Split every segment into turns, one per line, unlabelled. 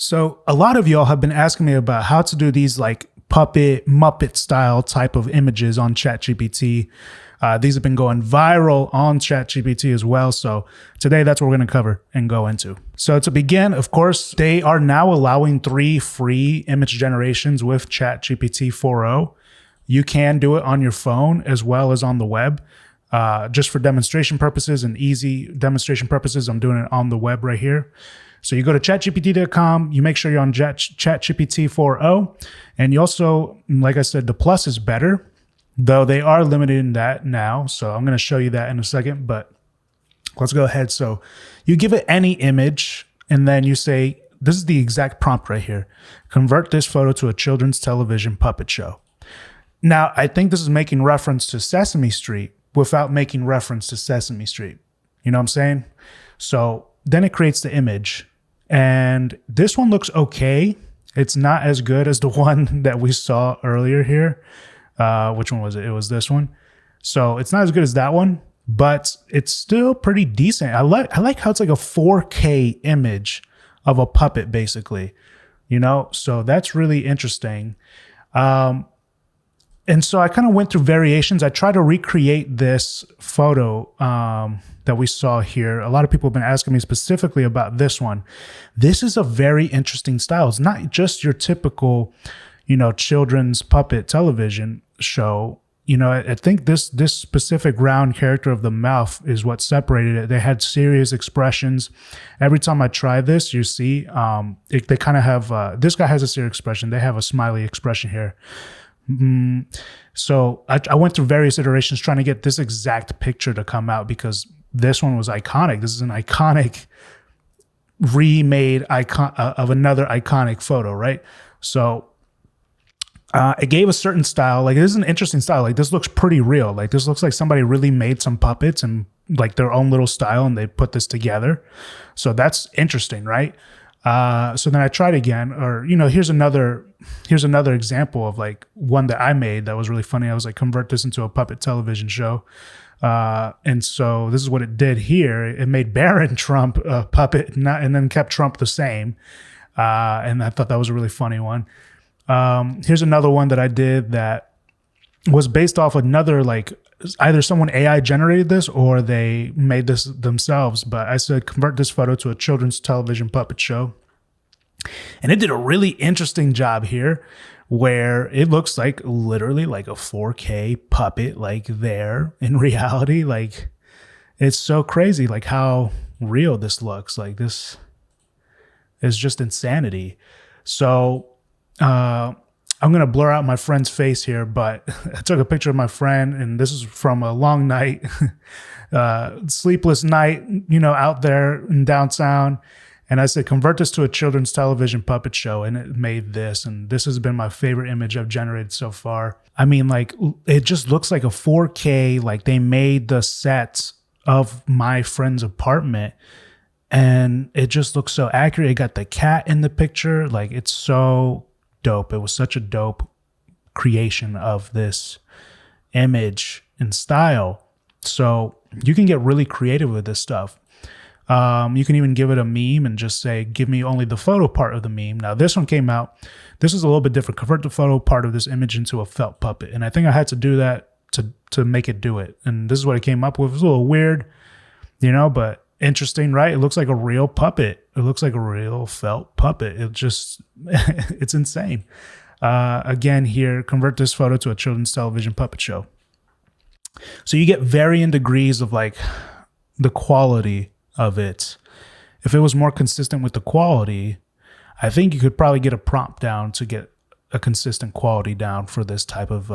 So a lot of y'all have been asking me about how to do these like puppet Muppet style type of images on ChatGPT. These have been going viral on ChatGPT as well. So today that's what we're going to cover and go into. So to begin, of course, they are now allowing 3 free image generations with ChatGPT 4.0. You can do it on your phone as well as on the web. Just for demonstration purposes and easy demonstration purposes, I'm doing it on the web right here. So you go to chatgpt.com, you make sure you're on ChatGPT 4.0, and you also, like I said, the Plus is better, though they are limited in that now. So I'm going to show you that in a second, but let's go ahead. So you give it any image, and then you say, this is the exact prompt right here. Convert this photo to a children's television puppet show. Now, I think this is making reference to Sesame Street without making reference to Sesame Street. You know what I'm saying? So then it creates the image. And this one looks okay. It's not as good as the one that we saw earlier here. Which one was it? It was this one. So it's not as good as that one, but it's still pretty decent. I like how it's like a 4K image of a puppet, basically. You know, so that's really interesting. And so I kind of went through variations. I tried to recreate this photo that we saw here. A lot of people have been asking me specifically about this one. This is a very interesting style. It's not just your typical, you know, children's puppet television show. You know, I think this specific round character of the mouth is what separated it. They had serious expressions. Every time I try this, you see, they kind of have, this guy has a serious expression. They have a smiley expression here. So I went through various iterations trying to get this exact picture to come out because this one was iconic. This is an iconic remade icon of another iconic photo, right? So it gave a certain style. Like, this is an interesting style. Like, this looks pretty real. Like, this looks like somebody really made some puppets and like their own little style and they put this together. So that's interesting, right? So then I tried again, or, you know, here's another example of like one that I made that was really funny. I was like, convert this into a puppet television show. And so this is what it did here. It made Barron Trump a puppet and then kept Trump the same. And I thought that was a really funny one. Here's another one that I did that was based off another, like either someone AI generated this or they made this themselves. But I said, convert this photo to a children's television puppet show. And it did a really interesting job here where it looks like literally like a 4K puppet, like there in reality. Like, it's so crazy, like how real this looks. Like, this is just insanity. So I'm going to blur out my friend's face here, but I took a picture of my friend, and this is from a long night, sleepless night, you know, out there in downtown. And I said, convert this to a children's television puppet show. And it made this. And this has been my favorite image I've generated so far. I mean, like, it just looks like a 4K, like they made the sets of my friend's apartment. And it just looks so accurate. It got the cat in the picture. Like, it's so dope. It was such a dope creation of this image and style. So you can get really creative with this stuff. You can even give it a meme and just say, give me only the photo part of the meme. Now, this one came out. This is a little bit different. Convert the photo part of this image into a felt puppet. And I think I had to do that to make it do it. And this is what it came up with. It was a little weird, you know, but interesting, right? It looks like a real puppet. It looks like a real felt puppet. It just, it's insane. Again, here, convert this photo to a children's television puppet show. So you get varying degrees of like the quality of it. If it was more consistent with the quality, I think you could probably get a prompt down to get a consistent quality down for this type of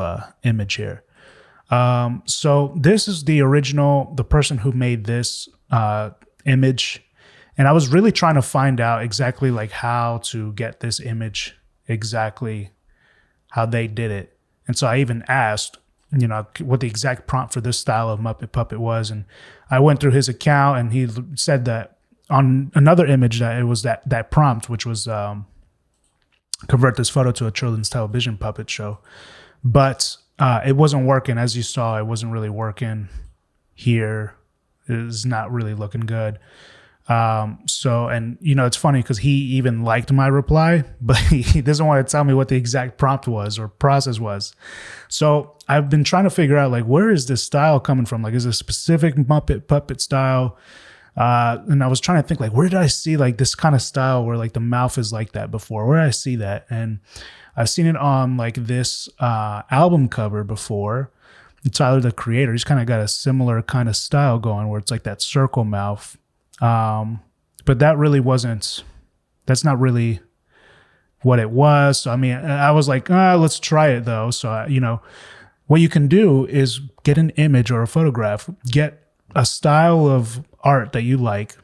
image here. So this is the original, the person who made this image. And I was really trying to find out exactly like how to get this image, exactly how they did it. And so I even asked, you know, what the exact prompt for this style of Muppet puppet was. And I went through his account and he said that on another image that it was that prompt, which was convert this photo to a children's television puppet show. But it wasn't working. As you saw, it wasn't really working here. It was not really looking good. So, and it's funny because he even liked my reply, but he doesn't want to tell me what the exact prompt was or process was. So I've been trying to figure out, like, where is this style coming from? Like, is it a specific Muppet puppet style? And I was trying to think, like, where did I see like this kind of style where like the mouth is like that before? Where did I see that? And I've seen it on like this album cover before. Tyler, the creator, he's kind of got a similar kind of style going where it's like that circle mouth. But that really that's not really what it was. So, I mean, I was like, let's try it though. So, what you can do is get an image or a photograph, get a style of art that you like.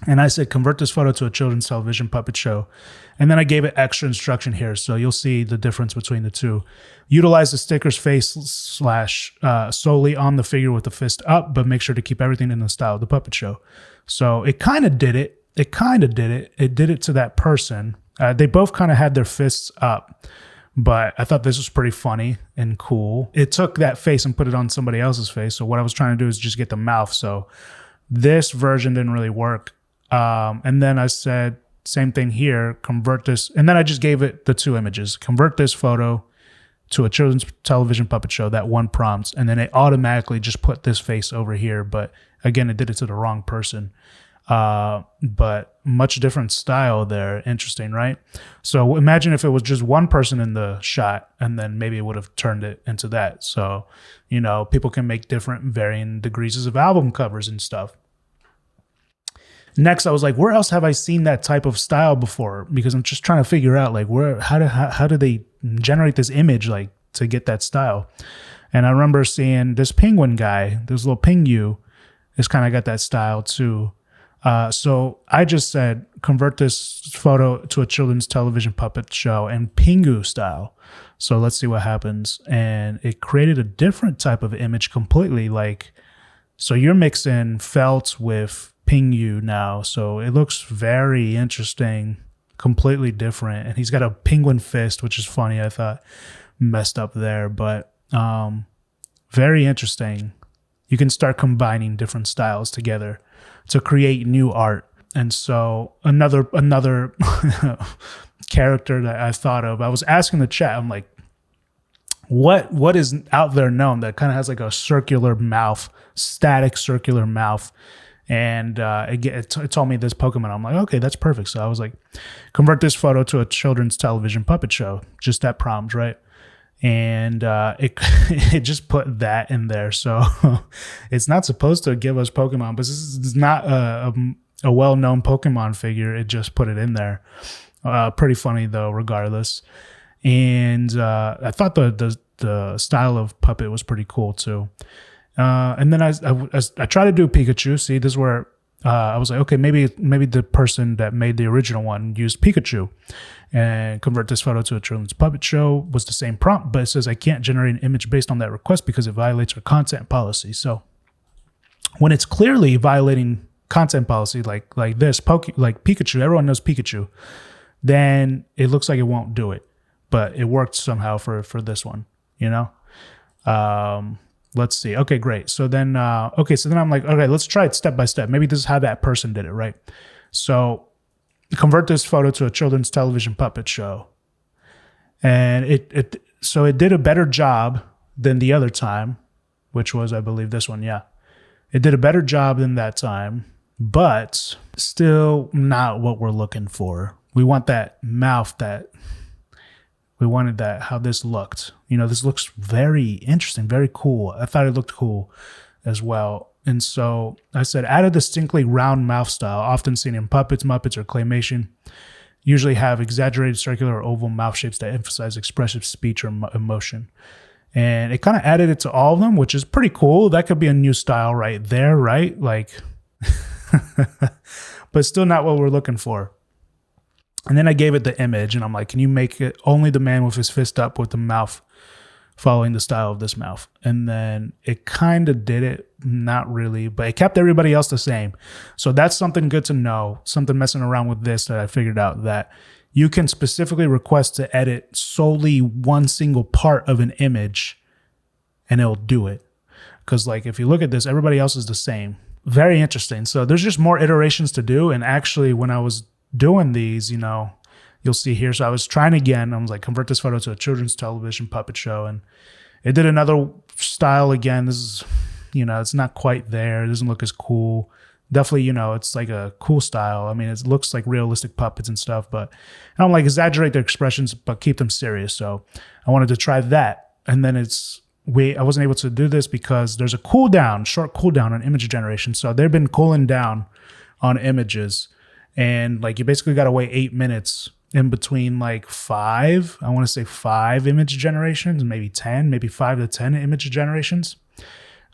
And I said, convert this photo to a children's television puppet show. And then I gave it extra instruction here. So you'll see the difference between the two. Utilize the sticker's face / solely on the figure with the fist up, but make sure to keep everything in the style of the puppet show. So it kind of did it. It did it to that person. They both kind of had their fists up, but I thought this was pretty funny and cool. It took that face and put it on somebody else's face. So what I was trying to do is just get the mouth. So this version didn't really work. And then I said, same thing here, convert this. And then I just gave it the two images, convert this photo to a children's television puppet show, that one prompt. And then it automatically just put this face over here. But again, it did it to the wrong person. But much different style there. Interesting, right? So imagine if it was just one person in the shot, and then maybe it would have turned it into that. So, people can make different varying degrees of album covers and stuff. Next, I was like, where else have I seen that type of style before? Because I'm just trying to figure out, like, how do they generate this image, like, to get that style? And I remember seeing this penguin guy, this little Pingu, has kind of got that style too. So I just said, convert this photo to a children's television puppet show and Pingu style. So let's see what happens. And it created a different type of image completely. Like, so you're mixing felt with Pingu now. So it looks very interesting, completely different. And he's got a penguin fist, which is funny. I thought messed up there, but very interesting. You can start combining different styles together to create new art. And so another character that I thought of, I was asking the chat, I'm like, what is out there known that kind of has like a circular mouth, static circular mouth? And it told me this Pokemon. I'm like, okay, that's perfect. So I was like, convert this photo to a children's television puppet show. Just that prompt, right? And it just put that in there. So it's not supposed to give us Pokemon, but this is not a well-known Pokemon figure. It just put it in there. Pretty funny though, regardless. And I thought the style of puppet was pretty cool too. And then I tried to do Pikachu. See, this is where I was like, okay, maybe the person that made the original one used Pikachu, and convert this photo to a children's puppet show was the same prompt, but it says I can't generate an image based on that request because it violates our content policy. So when it's clearly violating content policy, like this, like Pikachu, everyone knows Pikachu, then it looks like it won't do it, but it worked somehow for this one, Let's see. Okay, great. So then I'm like, okay, let's try it step by step. Maybe this is how that person did it, right? So convert this photo to a children's television puppet show. And it did a better job than the other time, which was, I believe, this one. Yeah. It did a better job than that time, but still not what we're looking for. We want that mouth we wanted that, how this looked. This looks very interesting, very cool. I thought it looked cool as well. And so I said, add a distinctly round mouth style, often seen in puppets, Muppets, or claymation. Usually have exaggerated circular or oval mouth shapes that emphasize expressive speech or emotion. And it kind of added it to all of them, which is pretty cool. That could be a new style right there, right? Like, but still not what we're looking for. And then I gave it the image, and I'm like, can you make it only the man with his fist up with the mouth following the style of this mouth? And then it kind of did it, not really, but it kept everybody else the same. So that's something good to know, something messing around with this that I figured out, that you can specifically request to edit solely one single part of an image, and it'll do it. Because like, if you look at this, everybody else is the same. very interesting. So there's just more iterations to do. And actually, when I was doing these, you know, you'll see here. So I was trying again. I was like, convert this photo to a children's television puppet show. And it did another style again. This is, you know, it's not quite there. It doesn't look as cool. Definitely, you know, it's like a cool style. I mean, it looks like realistic puppets and stuff, but I don't like exaggerate their expressions, but keep them serious. So I wanted to try that. And then I wasn't able to do this because there's a cooldown, short cooldown on image generation. So they've been cooling down on images, and like you basically got to wait 8 minutes in between like five image generations, maybe 10, maybe 5 to 10 image generations.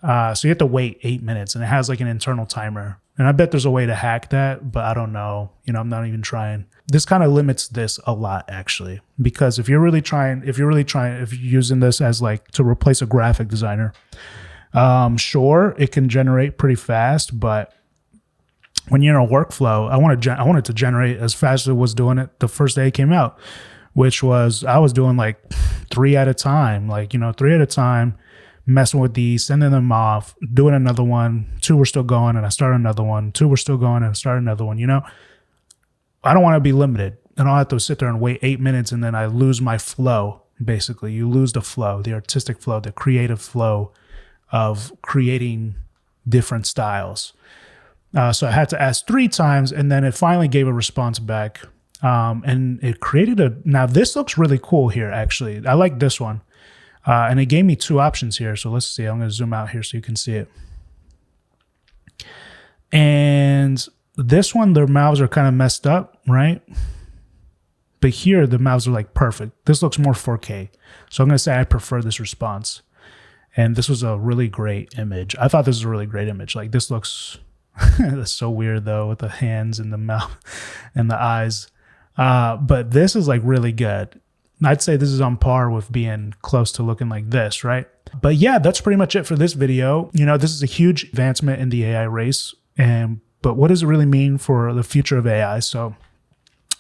So you have to wait 8 minutes, and it has like an internal timer. And I bet there's a way to hack that, but I don't know. You know, I'm not even trying. This kind of limits this a lot, actually, because if you're using this as like to replace a graphic designer, sure, it can generate pretty fast, but when you're in a workflow, I wanted to generate as fast as it was doing it the first day it came out, which was I was doing like 3 at a time, messing with these, sending them off, doing another one. 2 were still going, and I started another one. 2 were still going, and I started another one. You know, I don't want to be limited. I don't have to sit there and wait 8 minutes, and then I lose my flow. Basically, you lose the flow, the artistic flow, the creative flow of creating different styles. So I had to ask 3 times, and then it finally gave a response back. And it created now this looks really cool here, actually. I like this one. And it gave me 2 options here. So let's see. I'm going to zoom out here so you can see it. And this one, their mouths are kind of messed up, right? But here, the mouths are like perfect. This looks more 4K. So I'm going to say I prefer this response. And this was a really great image. I thought this was a really great image. Like this looks that's so weird though, with the hands and the mouth and the eyes. But this is like really good. I'd say this is on par with being close to looking like this, right? But yeah, that's pretty much it for this video. You know, this is a huge advancement in the AI race. But what does it really mean for the future of AI? So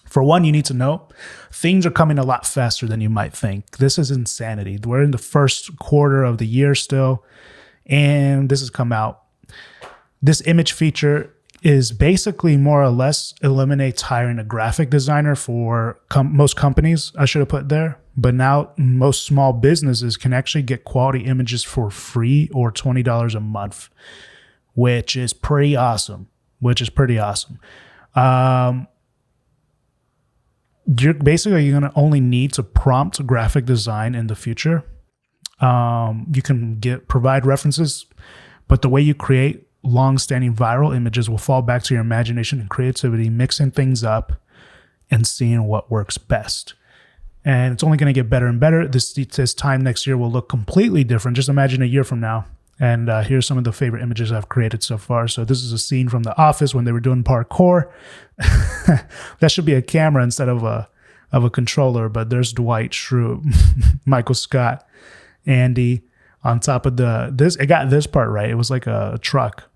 for one, you need to know things are coming a lot faster than you might think. This is insanity. We're in the first quarter of the year still, and this has come out. This image feature is basically more or less eliminates hiring a graphic designer for most companies. I should have put there. But now most small businesses can actually get quality images for free or $20 a month, which is pretty awesome. You're going to only need to prompt graphic design in the future. You can provide references, but the way you create long-standing viral images will fall back to your imagination and creativity, mixing things up and seeing what works best. And it's only going to get better and better. This time next year will look completely different. Just imagine a year from now. And here's some of the favorite images I've created so far. So this is a scene from The Office when they were doing parkour. That should be a camera instead of a controller. But there's Dwight Schrute, Michael Scott, Andy on top of this. It got this part right. It was like a truck.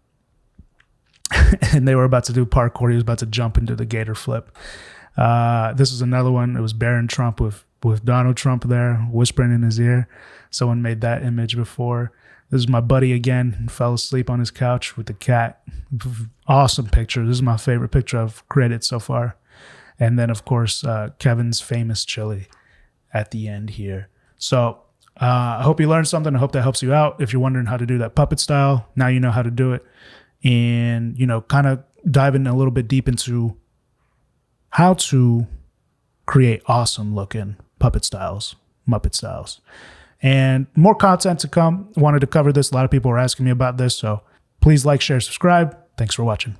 And they were about to do parkour. He was about to jump into the gator flip. This is another one. It was Barron Trump with Donald Trump there, whispering in his ear. Someone made that image before. This is my buddy again, fell asleep on his couch with the cat. Awesome picture. This is my favorite picture I've created so far. And then, of course, Kevin's famous chili at the end here. So I hope you learned something. I hope that helps you out. If you're wondering how to do that puppet style, now you know how to do it. And, you know, kind of dive in a little bit deep into how to create awesome looking puppet styles, Muppet styles. And more content to come. Wanted to cover this. A lot of people are asking me about this. So please like, share, subscribe. Thanks for watching.